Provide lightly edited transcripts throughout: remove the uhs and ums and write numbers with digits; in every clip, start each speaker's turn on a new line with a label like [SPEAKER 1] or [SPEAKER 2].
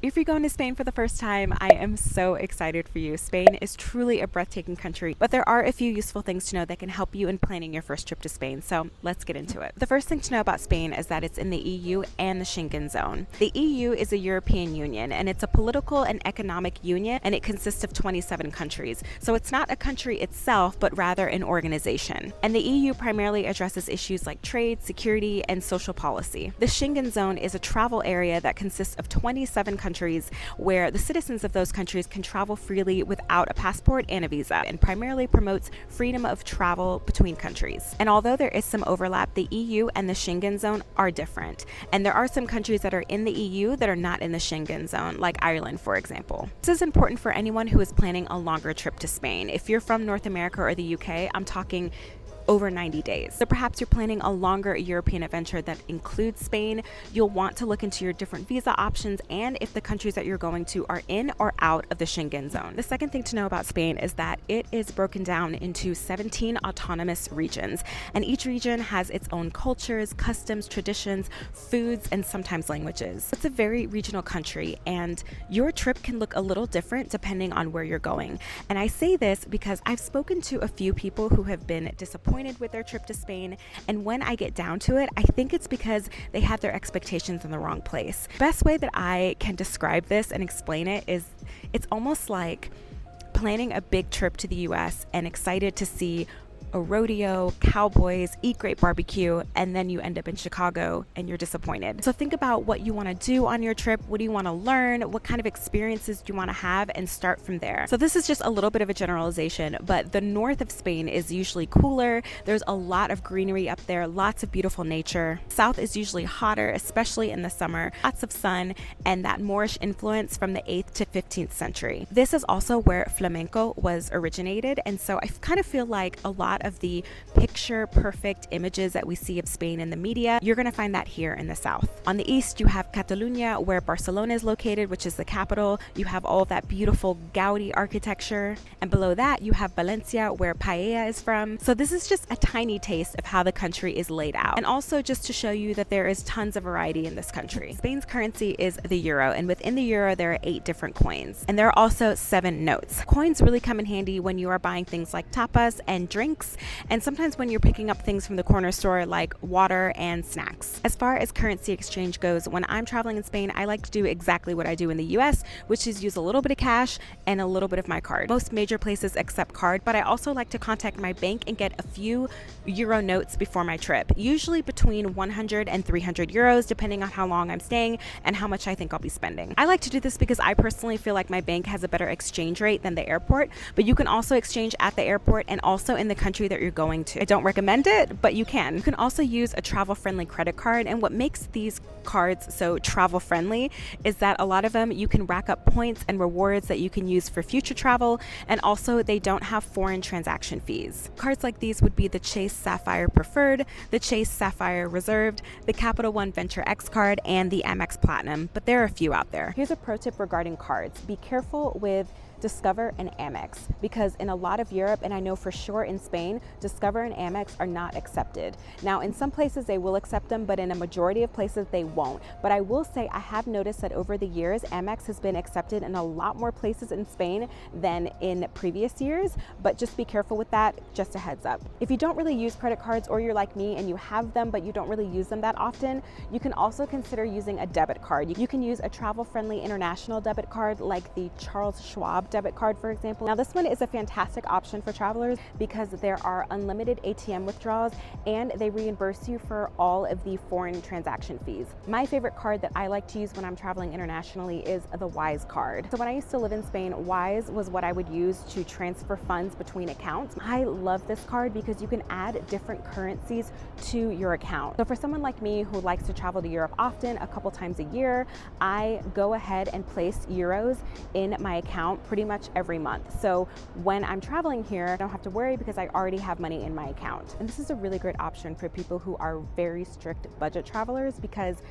[SPEAKER 1] If you're going to Spain for the first time, I am so excited for you. Spain is truly a breathtaking country, but there are a few useful things to know that can help you in planning your first trip to Spain. So let's get into it. The first thing to know about Spain is that it's in the EU and the Schengen zone. The EU is a European Union, and it's a political and economic union, and it consists of 27 countries. So it's not a country itself, but rather an organization. And the EU primarily addresses issues like trade, security, and social policy. The Schengen zone is a travel area that consists of 27 countries where the citizens of those countries can travel freely without a passport and a visa, and primarily promotes freedom of travel between countries. And although there is some overlap, the EU and the Schengen zone are different. And there are some countries that are in the EU that are not in the Schengen zone, like Ireland, for example. This is important for anyone who is planning a longer trip to Spain. If you're from North America or the UK, I'm talking over 90 days. So perhaps you're planning a longer European adventure that includes Spain. You'll want to look into your different visa options and if the countries that you're going to are in or out of the Schengen zone. The second thing to know about Spain is that it is broken down into 17 autonomous regions, and each region has its own cultures, customs, traditions, foods, and sometimes languages. It's a very regional country, and your trip can look a little different depending on where you're going. And I say this because I've spoken to a few people who have been disappointed with their trip to Spain, and when I get down to it, I think it's because they had their expectations in the wrong place. The best way that I can describe this and explain it is it's almost like planning a big trip to the US and excited to see a rodeo, cowboys, eat great barbecue, and then you end up in Chicago and you're disappointed. So think about what you want to do on your trip. What do you want to learn? What kind of experiences do you want to have, and start from there. So this is just a little bit of a generalization, but the north of Spain is usually cooler. There's a lot of greenery up there, lots of beautiful nature. South is usually hotter, especially in the summer, lots of sun, and that Moorish influence from the 8th to 15th century. This is also where flamenco was originated, and so I kind of feel like a lot of the picture perfect images that we see of Spain in the media, you're going to find that here in the south. On the east, you have Catalonia, where Barcelona is located, which is the capital. You have all of that beautiful Gaudi architecture, and below that you have Valencia, where paella is from. So this is just a tiny taste of how the country is laid out, and also just to show you that there is tons of variety in this country. Spain's currency is the euro, and within the euro there are 8 different coins, and there are also 7 notes. Coins really come in handy when you are buying things like tapas and drinks, and sometimes when you're picking up things from the corner store like water and snacks. As far as currency exchange goes, when I'm traveling in Spain, I like to do exactly what I do in the US, which is use a little bit of cash and a little bit of my card. Most major places accept card, but I also like to contact my bank and get a few euro notes before my trip, usually between 100 and 300 euros, depending on how long I'm staying and how much I think I'll be spending. I like to do this because I personally feel like my bank has a better exchange rate than the airport, but you can also exchange at the airport and also in the country that you're going to. I don't recommend it, but you can. You can also use a travel-friendly credit card, and what makes these cards so travel-friendly is that a lot of them you can rack up points and rewards that you can use for future travel, and also they don't have foreign transaction fees. Cards like these would be the Chase Sapphire Preferred, the Chase Sapphire Reserved, the Capital One Venture X card, and the Amex Platinum, but there are a few out there. Here's a pro tip regarding cards. Be careful with Discover and Amex, because in a lot of Europe, and I know for sure in Spain, Discover and Amex are not accepted. Now, in some places they will accept them, but in a majority of places they won't. But I will say I have noticed that over the years, Amex has been accepted in a lot more places in Spain than in previous years, but just be careful with that, just a heads up. If you don't really use credit cards, or you're like me and you have them but you don't really use them that often, you can also consider using a debit card. You can use a travel-friendly international debit card like the Charles Schwab debit card, for example. Now, this one is a fantastic option for travelers because there are unlimited ATM withdrawals and they reimburse you for all of the foreign transaction fees. My favorite card that I like to use when I'm traveling internationally is the Wise card. So when I used to live in Spain, Wise was what I would use to transfer funds between accounts. I love this card because you can add different currencies to your account. So for someone like me who likes to travel to Europe often, a couple times a year, I go ahead and place euros in my account pretty much every month. So when I'm traveling here, I don't have to worry because I already have money in my account. And this is a really great option for people who are very strict budget travelers, because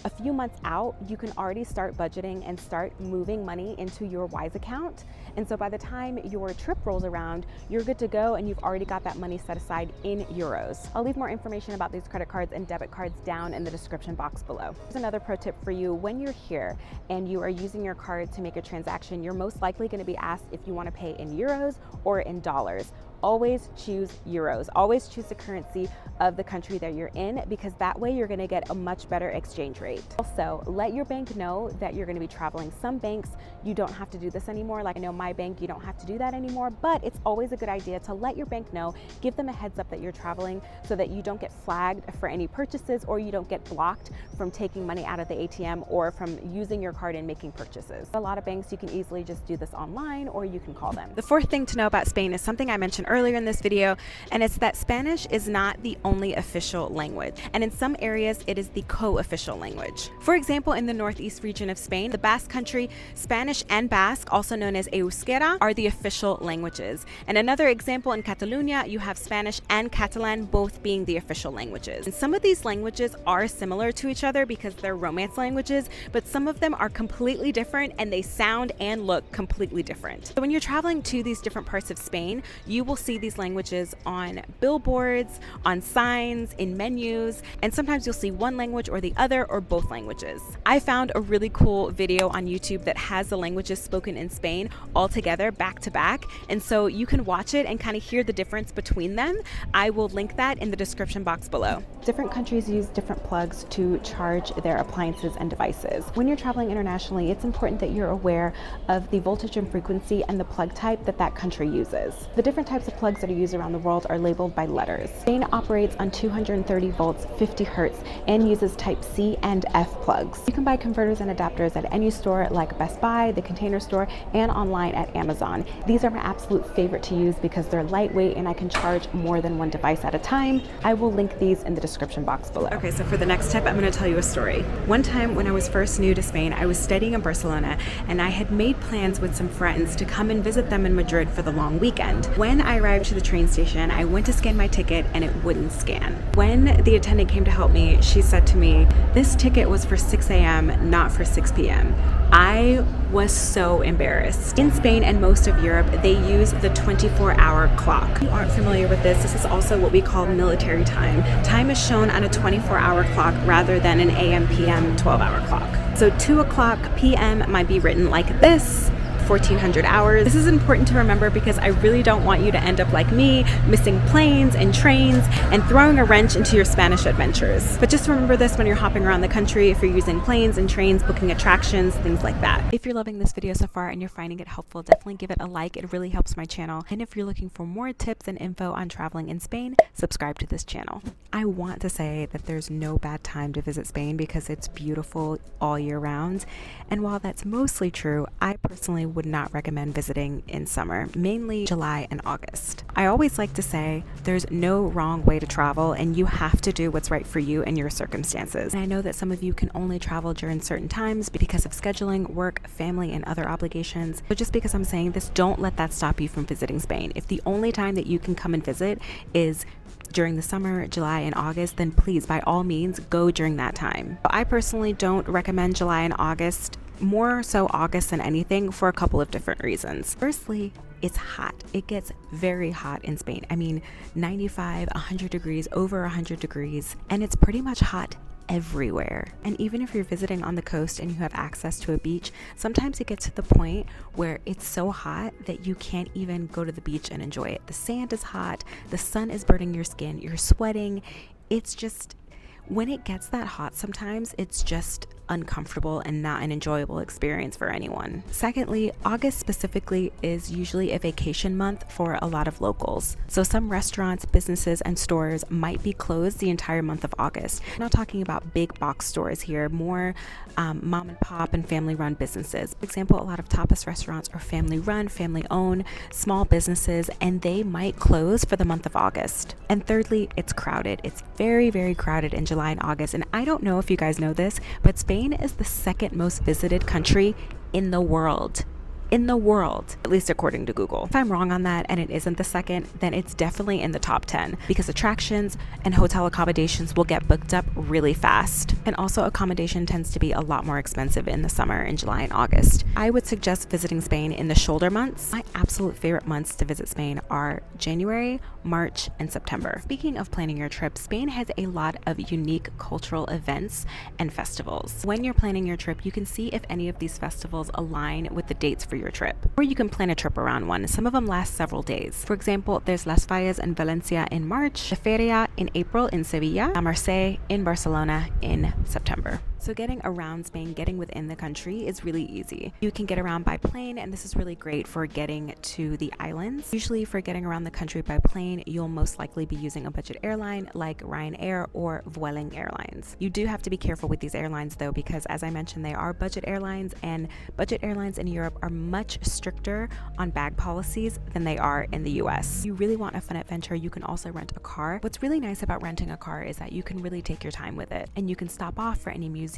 [SPEAKER 1] a few months out, you can already start budgeting and start moving money into your Wise account. And so by the time your trip rolls around, you're good to go and you've already got that money set aside in euros. I'll leave more information about these credit cards and debit cards down in the description box below. Here's another pro tip for you. When you're here and you are using your card to make a transaction, you're most likely going to be asked if you want to pay in euros or in dollars. Always choose euros. Always choose the currency of the country that you're in, because that way you're gonna get a much better exchange rate. Also, let your bank know that you're gonna be traveling. Some banks, you don't have to do this anymore. Like I know my bank, you don't have to do that anymore, but it's always a good idea to let your bank know, give them a heads up that you're traveling so that you don't get flagged for any purchases, or you don't get blocked from taking money out of the ATM or from using your card and making purchases. A lot of banks, you can easily just do this online or you can call them. The fourth thing to know about Spain is something I mentioned earlier in this video, and it's that Spanish is not the only official language, and in some areas it is the co-official language. For example, in the northeast region of Spain, the Basque Country, Spanish and Basque, also known as Euskera, are the official languages. And another example, in Catalonia, you have Spanish and Catalan both being the official languages. And some of these languages are similar to each other because they're Romance languages, but some of them are completely different and they sound and look completely different. So when you're traveling to these different parts of Spain, you will see these languages on billboards, on signs, in menus, and sometimes you'll see one language or the other or both languages. I found a really cool video on YouTube that has the languages spoken in Spain all together back to back, and so you can watch it and kind of hear the difference between them. I will link that in the description box below. Different countries use different plugs to charge their appliances and devices. When you're traveling internationally, it's important that you're aware of the voltage and frequency and the plug type that that country uses. The different types of plugs that are used around the world are labeled by letters. Spain operates on 230 volts, 50 hertz, and uses type C and F plugs. You can buy converters and adapters at any store like Best Buy, the Container Store, and online at Amazon. These are my absolute favorite to use because they're lightweight and I can charge more than one device at a time. I will link these in the description box below. Okay, so for the next tip, I'm going to tell you a story. One time when I was first new to Spain, I was studying in Barcelona and I had made plans with some friends to come and visit them in Madrid for the long weekend. When I arrived to the train station, I went to scan my ticket and it wouldn't scan. When the attendant came to help me, she said to me, "This ticket was for 6 a.m., not for 6 p.m. I was so embarrassed. In Spain and most of Europe, they use the 24-hour clock. If you aren't familiar with this, this is also what we call military time. Time is shown on a 24-hour clock rather than an AM, PM 12-hour clock. So 2 o'clock PM might be written like this, 1400 hours. This is important to remember because I really don't want you to end up like me, missing planes and trains and throwing a wrench into your Spanish adventures. But just remember this when you're hopping around the country, if you're using planes and trains, booking attractions, things like that. If you're loving this video so far and you're finding it helpful, definitely give it a like. It really helps my channel. And if you're looking for more tips and info on traveling in Spain, subscribe to this channel. I want to say that there's no bad time to visit Spain because it's beautiful all year round. And while that's mostly true, I personally would not recommend visiting in summer, mainly July and August. I always like to say there's no wrong way to travel and you have to do what's right for you and your circumstances. And I know that some of you can only travel during certain times because of scheduling, work, family, and other obligations. But just because I'm saying this, don't let that stop you from visiting Spain. If the only time that you can come and visit is during the summer, July and August, then please, by all means, go during that time. I personally don't recommend July and August, more so August than anything, for a couple of different reasons. Firstly, it's hot. It gets very hot in Spain. I mean, 95, 100 degrees, over 100 degrees, and it's pretty much hot everywhere. And even if you're visiting on the coast and you have access to a beach, sometimes it gets to the point where it's so hot that you can't even go to the beach and enjoy it. The sand is hot, the sun is burning your skin, you're sweating. It's just, when it gets that hot, sometimes it's just uncomfortable and not an enjoyable experience for anyone. Secondly, August specifically is usually a vacation month for a lot of locals. So some restaurants, businesses, and stores might be closed the entire month of August. I'm not talking about big box stores here, more mom and pop and family run businesses. For example, a lot of tapas restaurants are family run, family owned, small businesses, and they might close for the month of August. And thirdly, it's crowded. It's very, very crowded in July and August. And I don't know if you guys know this, but Spain is the second most visited country in the world. in the world, at least according to Google. If I'm wrong on that and it isn't the second, then it's definitely in the top 10 because attractions and hotel accommodations will get booked up really fast. And also accommodation tends to be a lot more expensive in the summer in July and August. I would suggest visiting Spain in the shoulder months. My absolute favorite months to visit Spain are January, March, and September. Speaking of planning your trip, Spain has a lot of unique cultural events and festivals. When you're planning your trip, you can see if any of these festivals align with the dates for your trip, or you can plan a trip around one. Some of them last several days. For example, there's Las Fallas in Valencia in March, the Feria in April in Sevilla, La Merced in Barcelona in September. So getting around Spain, getting within the country is really easy. You can get around by plane, and this is really great for getting to the islands. Usually for getting around the country by plane, you'll most likely be using a budget airline like Ryanair or Vueling Airlines. You do have to be careful with these airlines though, because as I mentioned, they are budget airlines, and budget airlines in Europe are much stricter on bag policies than they are in the US. If you really want a fun adventure, you can also rent a car. What's really nice about renting a car is that you can really take your time with it, and you can stop off for any museums,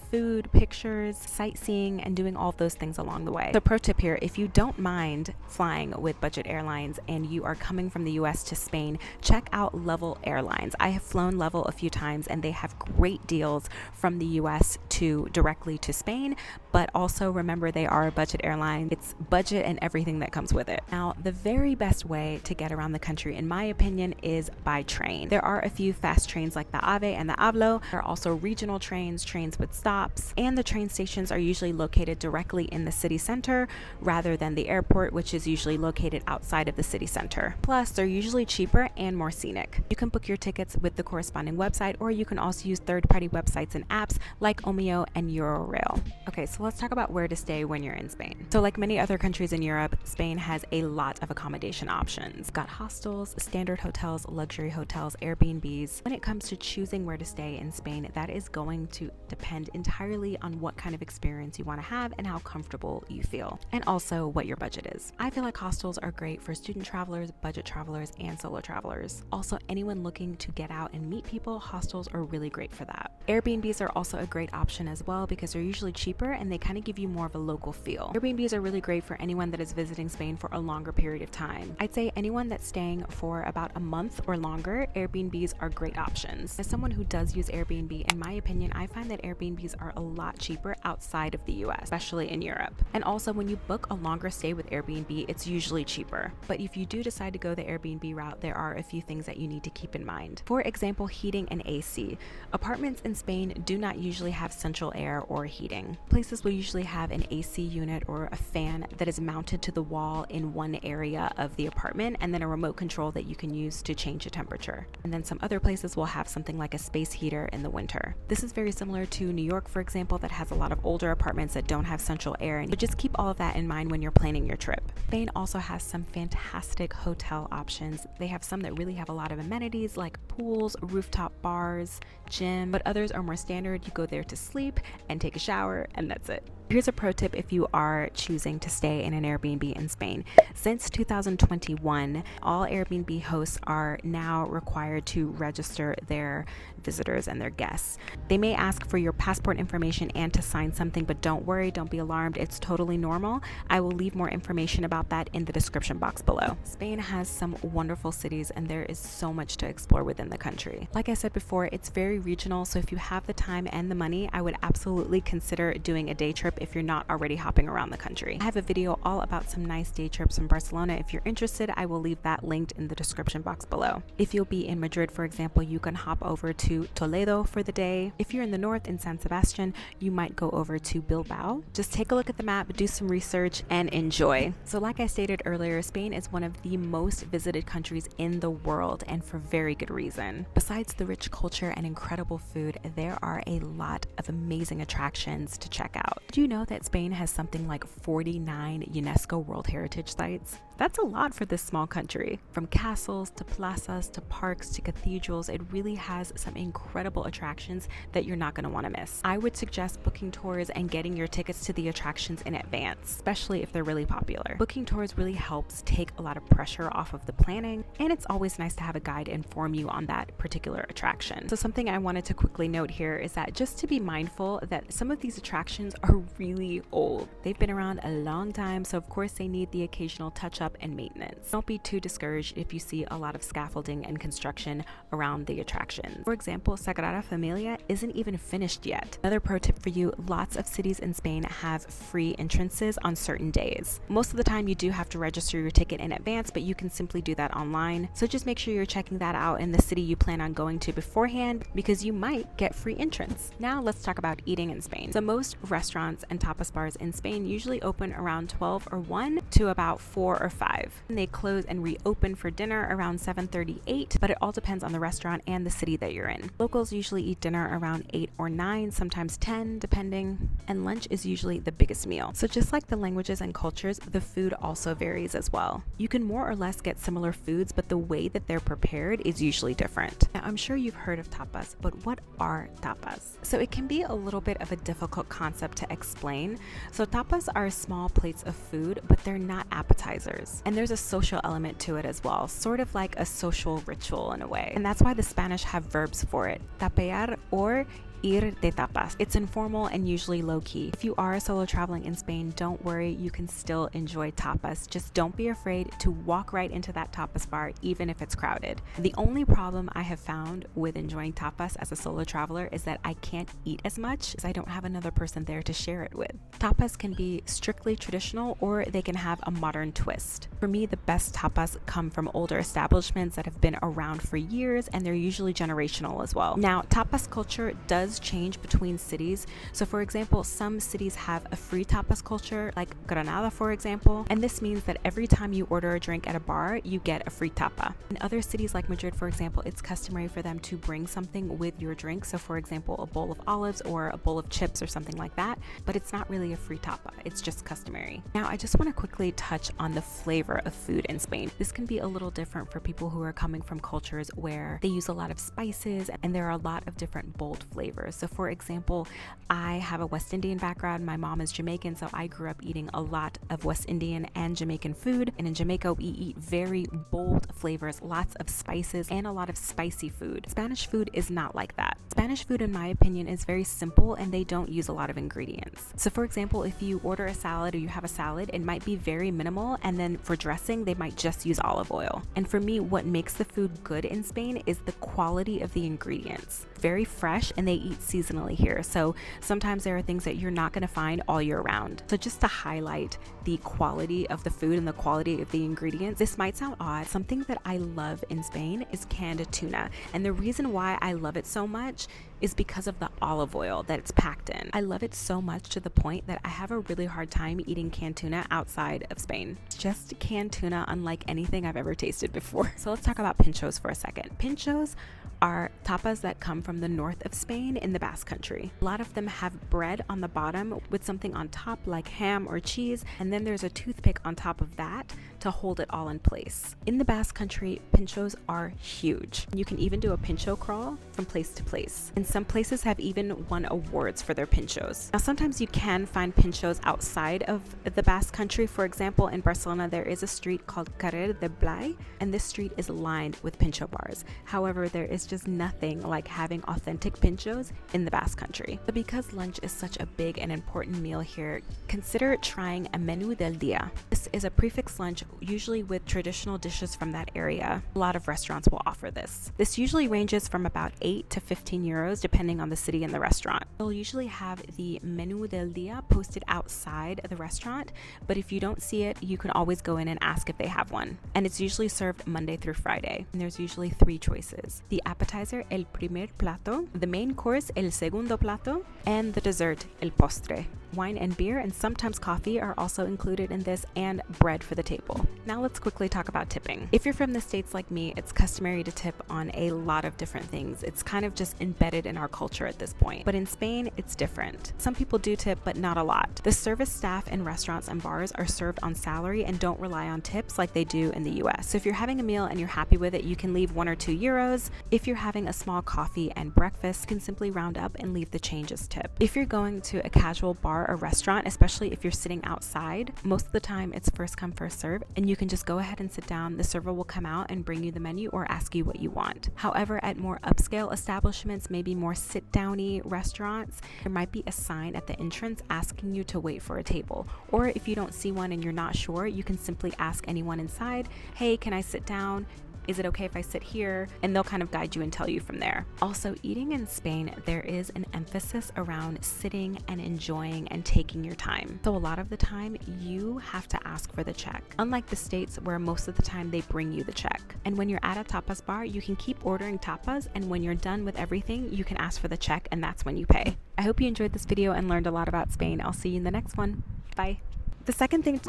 [SPEAKER 1] food, pictures, sightseeing, and doing all of those things along the way. So pro tip here, if you don't mind flying with budget airlines and you are coming from the US to Spain, check out Level Airlines. I have flown Level a few times and they have great deals from the US to directly to Spain, but also remember they are a budget airline. It's budget and everything that comes with it. Now, the very best way to get around the country, in my opinion, is by train. There are a few fast trains like the AVE and the AVLO. There are also regional trains with stops, and the train stations are usually located directly in the city center rather than the airport, which is usually located outside of the city center. Plus, they're usually cheaper and more scenic. You can book your tickets with the corresponding website, or you can also use third-party websites and apps like Omio and Eurorail. Okay, so let's talk about where to stay when you're in Spain. So like many other countries in Europe, Spain has a lot of accommodation options. Got hostels, standard hotels, luxury hotels, Airbnbs. When it comes to choosing where to stay in Spain, that is going to depend entirely on what kind of experience you want to have and how comfortable you feel, and also what your budget is. I feel like hostels are great for student travelers, budget travelers, and solo travelers. Also, anyone looking to get out and meet people, hostels are really great for that. Airbnbs are also a great option as well because they're usually cheaper and they kind of give you more of a local feel. Airbnbs are really great for anyone that is visiting Spain for a longer period of time. I'd say anyone that's staying for about a month or longer, Airbnbs are great options. As someone who does use Airbnb, in my opinion, I find that Airbnbs are a lot cheaper outside of the US, especially in Europe. And also when you book a longer stay with Airbnb, it's usually cheaper. But if you do decide to go the Airbnb route, there are a few things that you need to keep in mind. For example, heating and AC. Apartments in Spain do not usually have central air or heating. Places will usually have an AC unit or a fan that is mounted to the wall in one area of the apartment, and then a remote control that you can use to change the temperature. And then some other places will have something like a space heater in the winter. This is very similar to New York, for example, that has a lot of older apartments that don't have central air. And just keep all of that in mind when you're planning your trip. Spain also has some fantastic hotel options. They have some that really have a lot of amenities like pools, rooftop bars, gym, but others are more standard. You go there to sleep and take a shower, and that's it. Here's a pro tip if you are choosing to stay in an Airbnb in Spain. Since 2021, all Airbnb hosts are now required to register their visitors and their guests. They may ask for your passport information and to sign something, but don't worry, don't be alarmed. It's totally normal. I will leave more information about that in the description box below. Spain has some wonderful cities and there is so much to explore within the country. Like I said before, it's very regional, so if you have the time and the money, I would absolutely consider doing a day trip if you're not already hopping around the country. I have a video all about some nice day trips from Barcelona. If you're interested, I will leave that linked in the description box below. If you'll be in Madrid, for example, you can hop over to Toledo for the day. If you're in the north in San Sebastian, you might go over to Bilbao. Just take a look at the map, do some research, and enjoy. So like I stated earlier, Spain is one of the most visited countries in the world, and for very good reason. Besides the rich culture and incredible food, there are a lot of amazing attractions to check out. Did you know that Spain has something like 49 UNESCO World Heritage Sites? That's a lot for this small country. From castles to plazas to parks to cathedrals, it really has some incredible attractions that you're not going to want to miss. I would suggest booking tours and getting your tickets to the attractions in advance, especially if they're really popular. Booking tours really helps take a lot of pressure off of the planning, and it's always nice to have a guide inform you on that particular attraction. So something I wanted to quickly note here is that just to be mindful that some of these attractions are really old. They've been around a long time, so of course they need the occasional touch up and maintenance. Don't be too discouraged if you see a lot of scaffolding and construction around the attractions. For example, Sagrada Familia isn't even finished yet. Another pro tip for you, lots of cities in Spain have free entrances on certain days. Most of the time you do have to register your ticket in advance, but you can simply do that online. So just make sure you're checking that out in the city you plan on going to beforehand, because you might get free entrance. Now let's talk about eating in Spain. So most restaurants and tapas bars in Spain usually open around 12 or 1 to about 4 or 5. And they close and reopen for dinner around 7:38, but it all depends on the restaurant and the city that you're in. Locals usually eat dinner around 8 or 9, sometimes 10 depending, and lunch is usually the biggest meal. So just like the languages and cultures, the food also varies as well. You can more or less get similar foods, but the way that they're prepared is usually different. Now, I'm sure you've heard of tapas, but what are tapas? So it can be a little bit of a difficult concept to explain. So tapas are small plates of food, but they're not appetizers. And there's a social element to it as well, sort of like a social ritual in a way. And that's why the Spanish have verbs for it, tapear or ir de tapas. It's informal and usually low-key. If you are solo traveling in Spain, don't worry, you can still enjoy tapas. Just don't be afraid to walk right into that tapas bar, even if it's crowded. The only problem I have found with enjoying tapas as a solo traveler is that I can't eat as much as I don't have another person there to share it with. Tapas can be strictly traditional, or they can have a modern twist. For me, the best tapas come from older establishments that have been around for years, and they're usually generational as well. Now, tapas culture does change between cities. So for example, some cities have a free tapas culture, like Granada for example, and this means that every time you order a drink at a bar, you get a free tapa. In other cities like Madrid for example, it's customary for them to bring something with your drink. So for example, a bowl of olives or a bowl of chips or something like that, but it's not really a free tapa, it's just customary. Now I just want to quickly touch on the flavor of food in Spain. This can be a little different for people who are coming from cultures where they use a lot of spices and there are a lot of different bold flavors. So for example, I have a West Indian background. My mom is Jamaican, so I grew up eating a lot of West Indian and Jamaican food. And in Jamaica, we eat very bold flavors, lots of spices, and a lot of spicy food. Spanish food is not like that. Spanish food, in my opinion, is very simple and they don't use a lot of ingredients. So for example, if you order a salad or you have a salad, it might be very minimal, and then for dressing, they might just use olive oil. And for me, what makes the food good in Spain is the quality of the ingredients. Very fresh, and they eat seasonally here. So sometimes there are things that you're not going to find all year round. So just to highlight the quality of the food and the quality of the ingredients, this might sound odd. Something that I love in Spain is canned tuna. And the reason why I love it so much is because of the olive oil that it's packed in. I love it so much to the point that I have a really hard time eating canned tuna outside of Spain. It's just canned tuna unlike anything I've ever tasted before. So let's talk about pinchos for a second. Pinchos are tapas that come from the north of Spain in the Basque Country. A lot of them have bread on the bottom with something on top like ham or cheese, and then there's a toothpick on top of that to hold it all in place. In the Basque Country, pinchos are huge. You can even do a pincho crawl from place to place. And some places have even won awards for their pinchos. Now, sometimes you can find pinchos outside of the Basque Country. For example, in Barcelona, there is a street called Carrer de Blai, and this street is lined with pincho bars. However, there is just nothing like having authentic pinchos in the Basque Country. But because lunch is such a big and important meal here, consider trying a menú del día. This is a prefix lunch, usually with traditional dishes from that area. A lot of restaurants will offer this. This usually ranges from about 8 to 15 euros depending on the city and the restaurant. They'll usually have the menú del día posted outside of the restaurant, but if you don't see it, you can always go in and ask if they have one. And it's usually served Monday through Friday. And there's usually 3 choices: the appetizer, el primer plato, the main course, el segundo plato, and the dessert, el postre. Wine and beer and sometimes coffee are also included in this, and bread for the table. Now let's quickly talk about tipping. If you're from the States like me, it's customary to tip on a lot of different things. It's kind of just embedded in our culture at this point. But in Spain, it's different. Some people do tip, but not a lot. The service staff in restaurants and bars are served on salary and don't rely on tips like they do in the US. So if you're having a meal and you're happy with it, you can leave 1 or 2 euros. If you're having a small coffee and breakfast, you can simply round up and leave the change as tip. If you're going to a casual bar bar or restaurant, especially if you're sitting outside, most of the time it's first come, first serve, and you can just go ahead and sit down. The server will come out and bring you the menu or ask you what you want. However, at more upscale establishments, maybe more sit-downy restaurants, there might be a sign at the entrance asking you to wait for a table. Or if you don't see one and you're not sure, you can simply ask anyone inside, hey, can I sit down? Is it okay if I sit here? And they'll kind of guide you and tell you from there. Also, eating in Spain, there is an emphasis around sitting and enjoying and taking your time. So a lot of the time, you have to ask for the check. Unlike the States, where most of the time they bring you the check. And when you're at a tapas bar, you can keep ordering tapas, and when you're done with everything, you can ask for the check, and that's when you pay. I hope you enjoyed this video and learned a lot about Spain. I'll see you in the next one. Bye. The second thing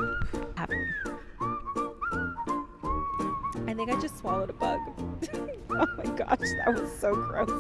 [SPEAKER 1] I think I just swallowed a bug. Oh my gosh, that was so gross.